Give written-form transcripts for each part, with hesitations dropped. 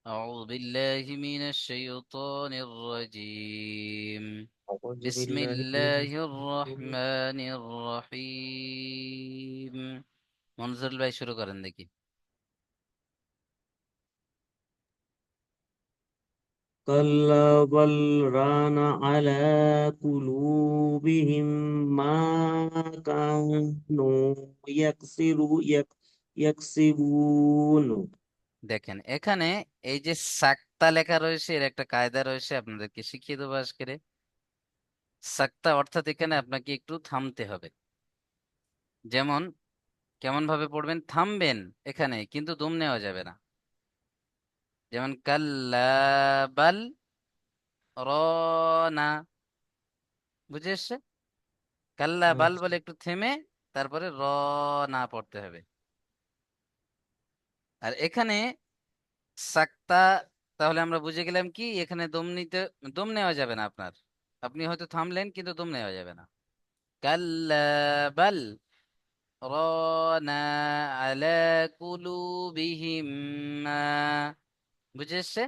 أعوذ بالله من الشيطان الرجيم. أعوذ بسم بالله من الله الرحمن الرحيم. মনজুরুল ভাই শুরু করেন দেখি। كلا بل ران على قلوبهم ما كانوا يكسبون. দেখেন এখানে এই যে সাক্তা লেখা রয়েছে এর একটা কায়দা রয়েছে, আপনাদেরকে শিখিয়ে দেবো আজকে। সাক্তা অর্থাৎ এখানে আপনাকে একটু থামতে হবে। যেমন কেমন ভাবে পড়বেন, থামবেন এখানে কিন্তু দম নেওয়া যাবে না। যেমন কাল্লা বাল রনা, বুঝে এসছে? কাল্লা বাল আচ্ছা, বলে একটু থেমে তারপরে র না পড়তে হবে। আর এখানে সাক্তা, তাহলে আমরা বুঝে গেলাম কি এখানে দম নেওয়া যাবে না আপনার। আপনি হয়তো থামলেন কিন্তু দম নেওয়া যাবে না। কাল্লা বাল রানা আলা কুলুবিহিম মা, বুঝে এসছে?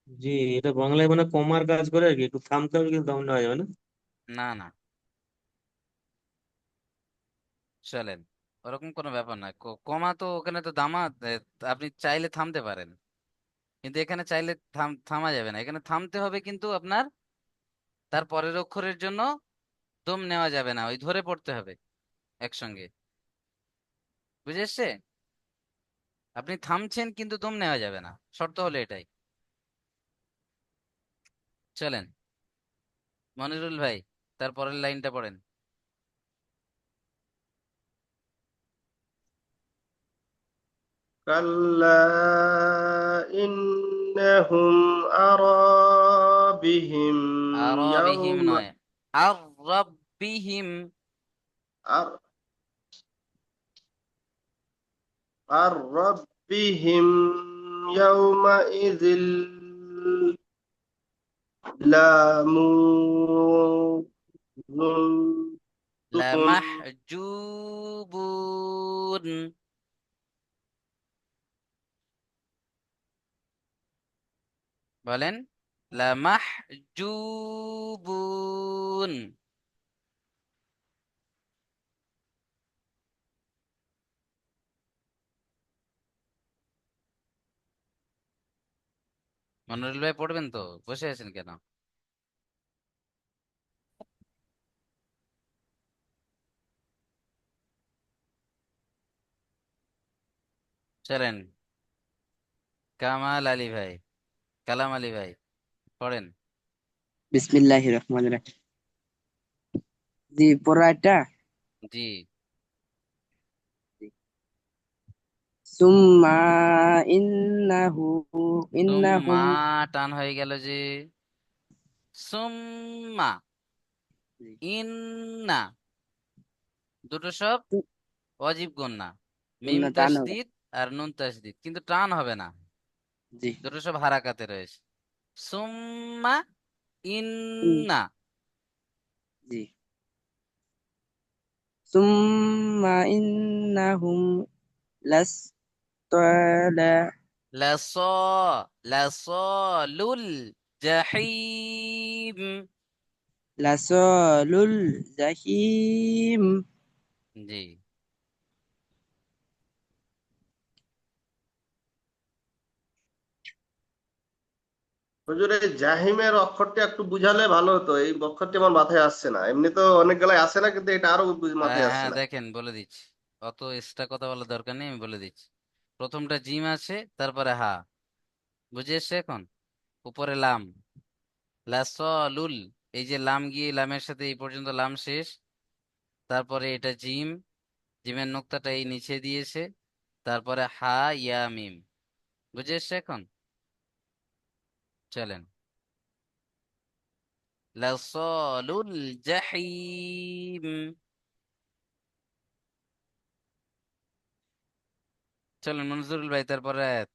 জি, এটা বাংলায় মানে কমার কাজ করে আর কি, একটু থামতে হবে কিন্তু দম নেওয়া যাবে না। না না, চলেন, ওরকম কোনো ব্যাপার না। কমা তো ওখানে তো দামা, আপনি চাইলে থামতে পারেন, কিন্তু এখানে চাইলে থামা যাবে না। এখানে থামতে হবে কিন্তু আপনার তার পরের অক্ষরের জন্য দম নেওয়া যাবে না, ওই ধরে পড়তে হবে একসঙ্গে। বুঝে এসছে? আপনি থামছেন কিন্তু দম নেওয়া যাবে না, শর্ত হলো এটাই। চলেন, মনিরুল ভাই তার পরের লাইনটা পড়েন। كلا إنهم بهم আর বিহিম يوم নয়, আর রব্বিহিম। أر ربهم يومئذ لمنذرون লামাহজুবুন, বলেন লামাহজুবুন। মনিরুল ভাই পড়বেন তো, বসে আছেন কেন? চলেন, কামাল আলী ভাই, কালাম আলী ভাই পড়েন। বিসমিল্লাহির রহমানির রাহিম। জি, পড়াটা জি। সুম্মা ইন্নাহু সুম্মা, ইন্নাহুম। টান হয়ে গেল যে। সুম্মা, জি, ইন্না, দুটো সব অজীব গুণনা। মিম গুণা টান হবে। তাসদিদ আর নুন তাসদিদ, কিন্তু টান হবে না। জি, দুটো সব হারাকাতে রয়েছে। সুম্মা উম, ইন্না। জি, সুম্মা ইন্নাহুম লাসতালা লাস, লাসলুল জাহিম। লাসালুল জাহিম। জি। হুজুর, এই জাহিমের অক্ষরটা একটু বুঝালে ভালো হতো। এই অক্ষরটি আমার মাথায় আসছে না, এমনি তো অনেক গেলায় আসে না, কিন্তু এটা আরো মাথায় আসছে হ্যাঁ না। দেখেন বলে দিচ্ছি, অত এক্সট্রা কথা বলার দরকার নেই, আমি বলে দিচ্ছি। প্রথমটা জিম আছে, তারপরে হা, বুঝে এসছে এখন? উপরে লাম, লাসলুল, এই যে লাম গিয়ে লামের সাথে এই পর্যন্ত লাম শেষ। তারপরে এটা জিম, জিমের নোক্তাটা এই নিচে দিয়েছে। তারপরে হা ইয়া মিম, বুঝে এসছে এখন? চলেন, লাসলুল জাহিম। চলেন মনজুরুল ভাই তারপরে আয়াত।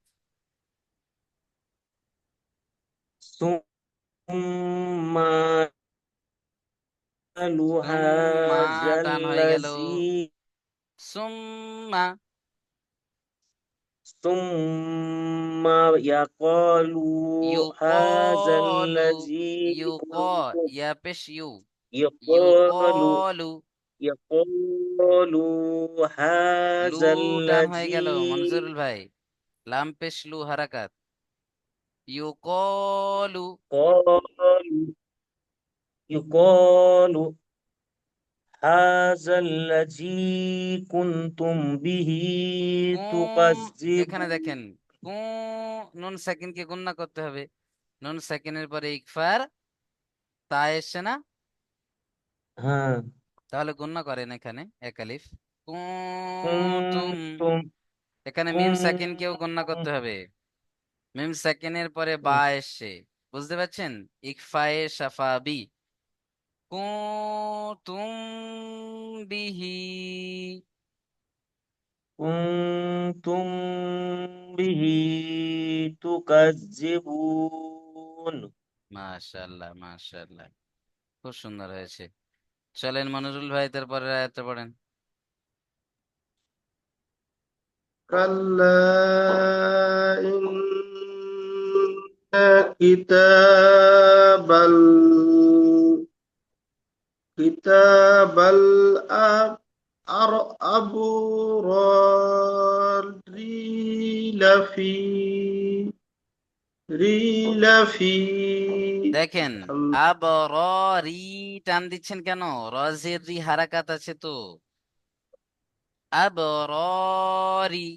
সুম্মা লুহা সুম্মা, টান হয়ে গেল। জাল্লাজি সুম্মা, ثم يقول هذا يقال الذي كنتم يا بش يقال يقال يقال লু هذا টান হয়ে الذي গেল মনজুরুল ভাই, লাম পেশ লু হারাকাত, ইউকলু قال يقال هذا الذي كنتم به কুম, এখানে تكذبون দেখেন কু, নুন সাকিনকে গুণনা করতে হবে, নুন সাকিনের পরে ইকফার তা এসছে না, হ্যাঁ তাহলে গুণনা করেন এখানে এক আলিফ কুতুম, কুনতুম এখানে মিম সাকিনকেও গুণনা করতে কুনতুম হবে, মিম সাকিনের পরে বা এসছে, বুঝতে পারছেন, ইকফায়ে সাফাবি কুতুম বিহি, কুনতুম বিহি তুকাজ্জিবুন। মাশাআল্লাহ মাশাআল্লাহ, খুব সুন্দর হয়েছে। চলেন মনিরুল ভাই তারপরে আয়াতটা পড়েন। كلا إن كتاب كتاب الأبرار لفي দেখেন আবরি, টান দিচ্ছেন কেন, রজের রি হারাকাত আছে তো, আবরি,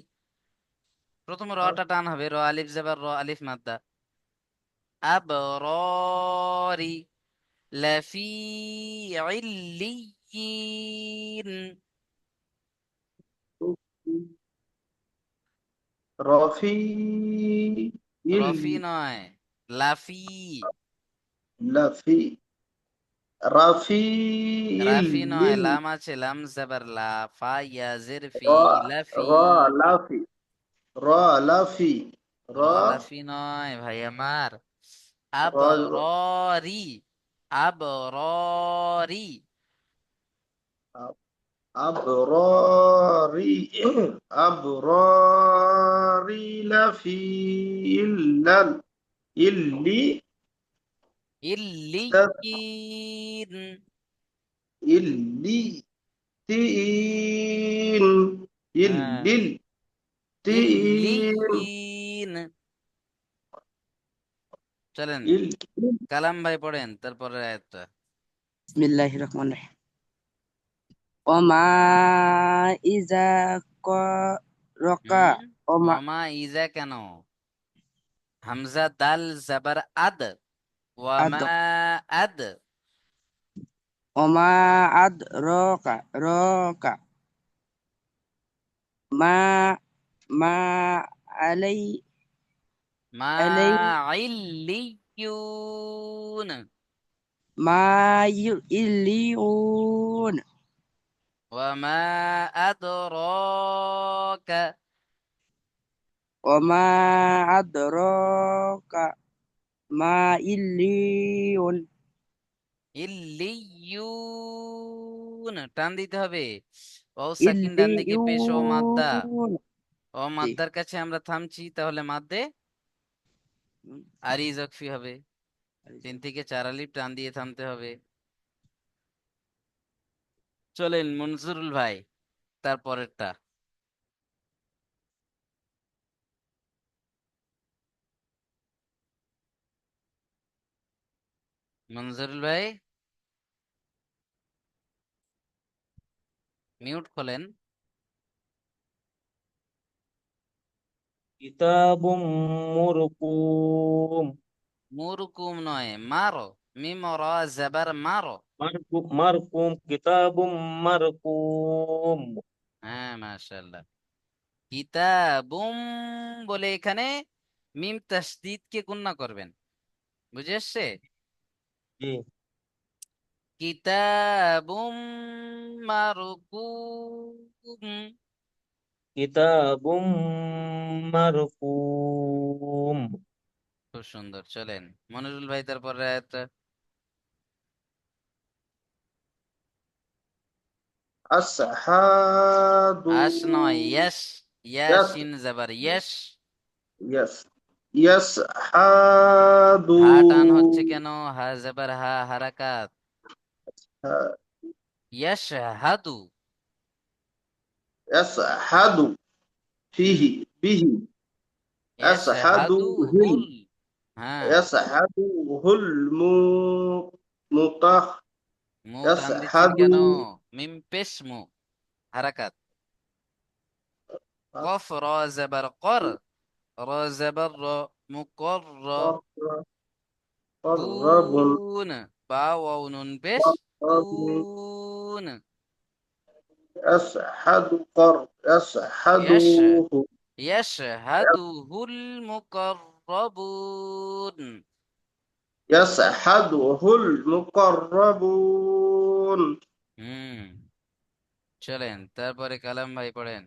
প্রথম রটা টান হবে, র আলিফ জবর র আলিফ মাদ্দা, আবরি লাফি ইল্লিয়িন, رفيع রফি নয়, লাফি, لفي رفيع রাফি নয়, লাম আছে, লাম জবর লা, ফা ইয়াজের ফি, লাফি, را لفي را لفي র را লাফি নয় ভাই আমার, را আবররি, আবররি, أبراري أبراري لفي إلي ইল্লিয়িন, إلي تين হ্যাঁ إلي تين ইল্লিয়িন। চলেন إلي কালাম ভাই পড়েন তারপরে আয়াতটা। বিসমিল্লাহির রহমানির রহিম। ওমা ইজা রকা হুম, ওমা ওমা ইজা কেন, হামজা দাল জাবার আদ, আদ ওয়ামা আদ, ওমা আদ রকা মা মা আলাই মা আলাই ইল্লিয়ুন, মা ইলিউন ওয়ামা আদরাকা, ওমা আদরকা মা ইলিউন ইল্লিয়ুন, টান দিতে হবে, ও সাকিন ডান দিকে পেশ, ও মাদ্দা, ইলিউন ও জি মাদ্দার কাছে আমরা থামছি, তাহলে মাদ্দে আরি জকফি হবে, 3 থেকে 4 আলিফ টান দিয়ে থামতে হবে। চলেন মনজুরুল ভাই তারপরেরটা। মনজুরুল ভাই মিউট খোলেন। কিতাবুম মুরকুম মুরকুম নয়, মারো, মিম র জাবার মারো, মারকুম কিতাবুম মারকুম। হ্যাঁ মাশাআল্লাহ, কিতাবুম বলে এখানে মিম তাসদিদ কে গুণনা করবেন, বুঝে আসছে, জি কিতাবুম মারকুম, কিতাবুম মারকুম। খুব সুন্দর। চলেন মনিরুল ভাই তারপরে আয়াতটা। السحاب আশ নয়, ইয়াস, ইয়া ইয়াস শিন জাবার ইয়েস। ইয়াস ইয়াস হাদু হা টান হচ্ছে কেন? হা জাবার হা, হারাকাত। ইয়াস হাদু। ইয়াস হাদু হুম, ফিহি বিহি ইয়াস ইয়াস হাদু হাদু হিল হুল। হ্যাঁ, ইয়াস হাদু হুল মুতাহ মু ইয়াস টান দিচ্ছেন হাদু কেন? মিম পেশ মু, হারাকাত। কফ র জাবার কর, র জাবার র, মুকর র। قرب বুন, বা ওয়াও নুন পেশ, বুন। يشهد قر ইয়াশ, يشهده ইয়াশহাদুহুল মুকাররাবুন। يشهده المقربون হুম, চলেন তারপরে কালাম ভাই পড়েন।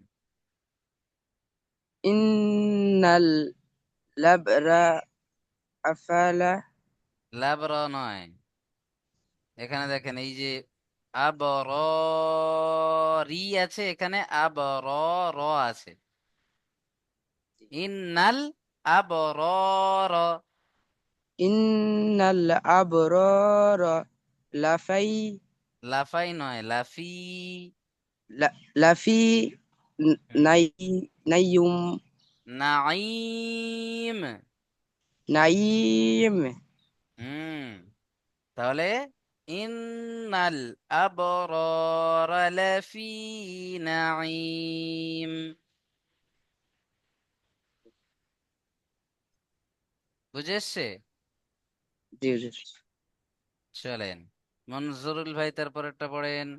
ইন্নাল লাবরা আফালা লাবরা নয়, এখানে দেখেন এই যে আবর রি আছে, এখানে আবর র আছে। ইন্নাল আবরর, ইন্নাল আবরারা লাফাই লাফাই নয় লাফি। লাফি হুম, নাই নাইয়ুম নাঈম। নাইম হুম, তাহলে ইন্নাল আবরার লাফি নাঈম। বুঝে এসছে? জি জি চলেন মনজুরুল ভাই তারপরেরটা পড়েন।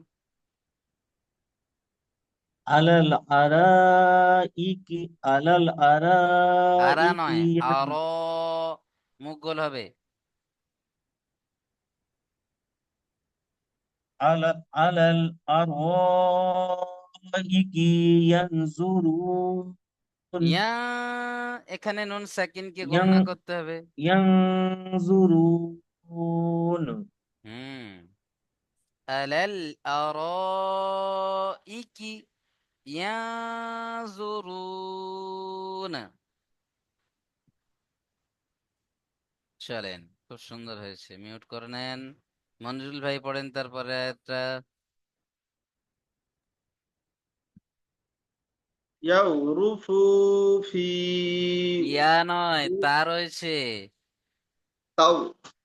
على الأرائك على আরা الأرائك নয়, আর মুখ গোল হবে। على الأرائك ينظرون ইয়া, এখানে নুন সাকিনকে গণ্য ين করতে হবে। ينظرون হুম, আলাল আরাইকি ইয়ানজুরুন। চলেন, খুব সুন্দর হয়েছে, মিউট করে নেন। মনিরুল ভাই পড়েন তারপরে একটা। يعرف في ইয়া নয়, তা রয়েছে। তাও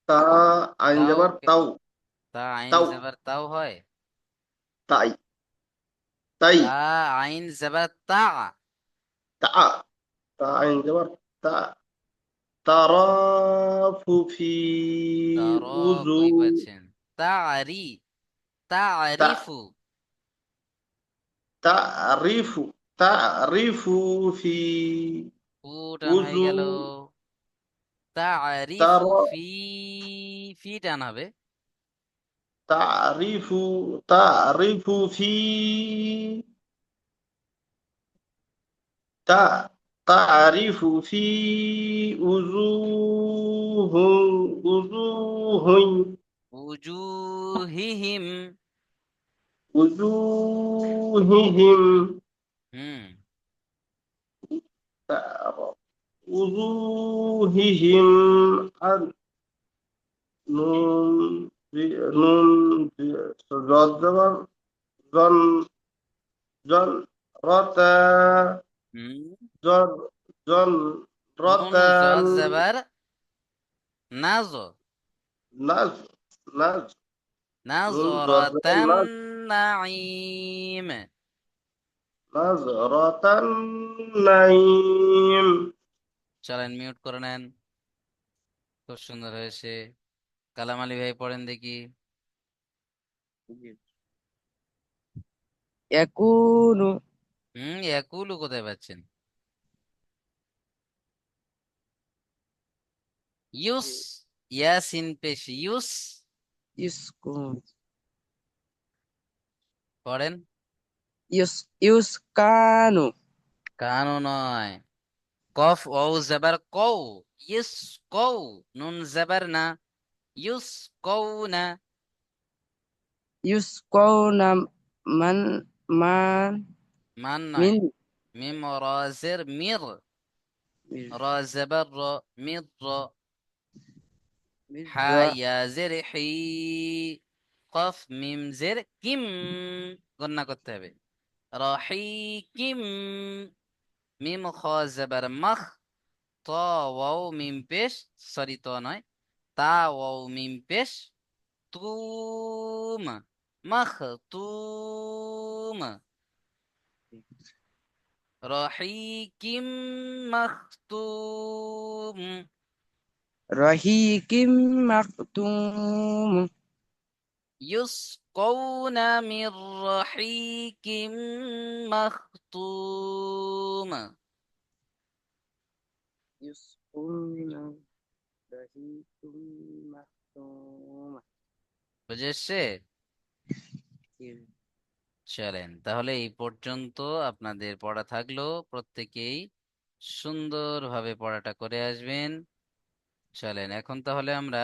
তা আইন তাও যাবার তাও তা আইন তাও জবর তাও হয়। তাই তাই তা আইন জবর তা। তা তা আইন যাবার তা তারাফু ফি তার উজু কই পাচ্ছেন? তারি, তা তারিফু। তারিফু তারিফু ফি টান হয়ে উজু গেল। তারিফু তারা ফি, ফি টান হবে। تعرف في تعرف في وجوه উজুহিহিম। وجوههم হুম, وجوههم نون نون ضاد زبر ظن ظن رتا হুম। ظن ظن নুন رتان জজ জবর নাজ, نز نز نون ضرب নাজরাতান نز নাঈম। نظرة النعيم চলেন মিউট করে নেন, খুব সুন্দর হয়েছে। কালাম আলী ভাই পড়েন দেখি। ইয়াকুনু একুলু কোথায় পাচ্ছেন? ইউস, ইয়াসিন পেশ ইউস। ইউসকুন পড়েন। ইউসকানু কানু নয়, কফ ও জবর কৌ, ইউস কৌ, নুন জবর না, ইউস কৌ না। ইউসকাউনা মান মান মান মিন নয়, মিম রাজের মির, মির র জবর র, মির র। মির হা রা ইয়া জের হি, কফ মিম জের কিম, গণনা করতে হবে। রহিকিম, মিম খ জবর মখ, ত ওয়াও মিম পেশ, সরি ত নয়, তা ওয়াও মিম পেশ, তুম, মখতুম, রহিকিম মখতুম। রহিকিম মাকতুম يسقون من رحيق مختوم। ইউসকুনা রহিকুম মাকতুম। বুঝেছে? জি চলেন তাহলে এই পর্যন্ত আপনাদের পড়া থাকলো, প্রত্যেকেই সুন্দরভাবে পড়াটা করে আসবেন। চলেন এখন তাহলে আমরা